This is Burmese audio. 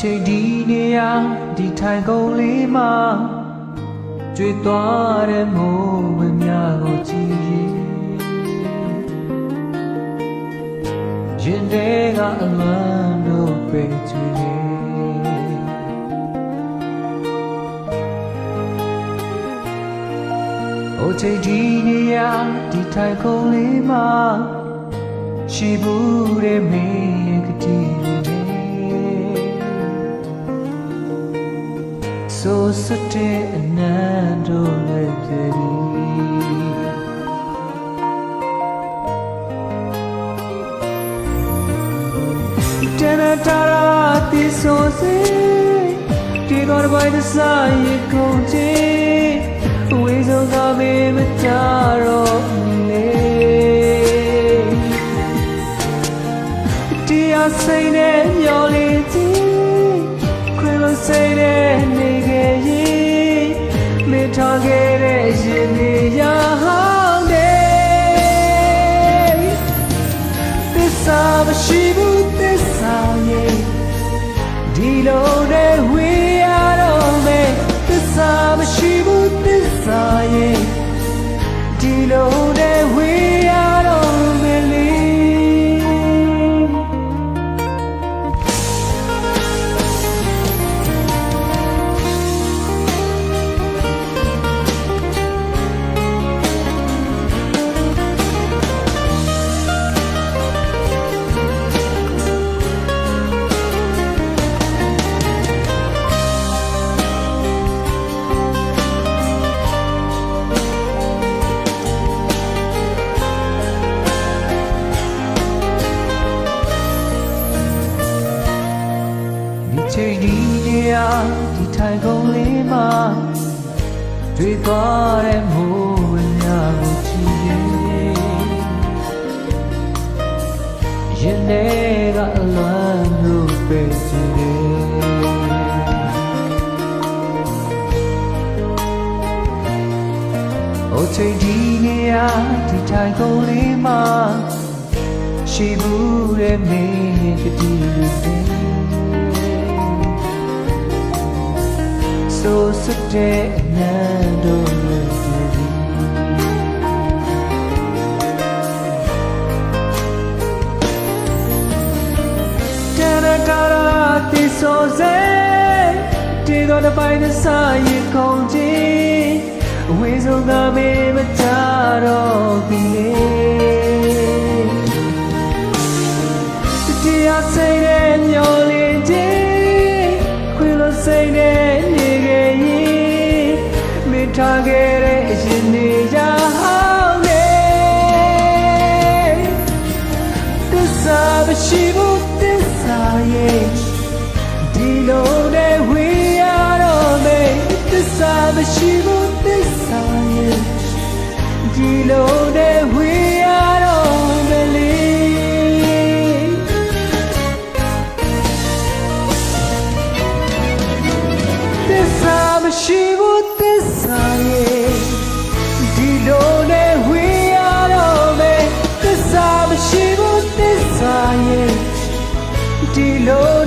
ချိန်ဒီနေရာဒီထိုင်ကုန်လေးမှာကျွေးသွားတဲ့မိုးဝင်းများကိုကြည့်ရင်ထဲကအလွမ်းတို့ပဲကျွေးနေအိုချိန်ဒီနေရာဒီထိုင်ကုန်လေးမှာရှိဘူးတဲ့မင်းကတိဆိုစတဲ့အနန္တလည်းပြည့်တနတာရာတီဆိုစေဒီကောဘိုင်ဒဆိုင်ကုန်ချေဝေစုံကမေမကြတော့လေတရားစိတ်နဲ့မျောလေးကြီးခွေလို့စိတ်နဲ့နေခဲ့ရင်မေထားခဲ့တဲ့ရင်နေရဟောင်းတယ်သစ္စာမရှိဘူးသစ္စာရဲ့ဒီလိုနဲ့ဝေးရတော့မယ်သစ္စာမရှိဘူးသစ္စာရဲ့ဒီလိုနဲ့ဝေးရတော့မယ်လေချိန်ဒီနေရာဒီထိုင်ကုန်လေးမှာတွေ့သွားတဲ့မိုးဝင်းများကိုကြည့်ရင်ထဲကအလွမ်းလို့ပဲကြည့်အိုချိန်ဒီနေရာဒီထိုင်ကုန်လေးမှာရှိဘူးတဲ့မင်းကတိဆိုစတဲ့အနန္တလည်းတနတာရာတီဆိုစေဒီတော့တဲ့ပိုင်းနဲ့ဆိုင်ကုန်ကြီးအဝေးဆုံးကမေမကြတော့ပြီလေတရားစိတ်နဲ့မျောလေးကြီးခွေလို့စိတ်နဲ့ထားခဲ့တဲ့အရင်နေရဟောင်းနေသစ္စာမရှိဘူးသစ္စာရဲ့ဒီလိုနဲ့ဝေးရတော့မယ်သစ္စာမရှိဘူးသစ္စာရဲ့ဒီလိုနဲ့ဝေးရတော့မယ်လေသစ္စာမရှိဘူးသစ္စာဒီလိုနဲ့ဝေးရတော့မယ်သစ္စာမရှိဘူးသစ္စာရဲ့ဒီလို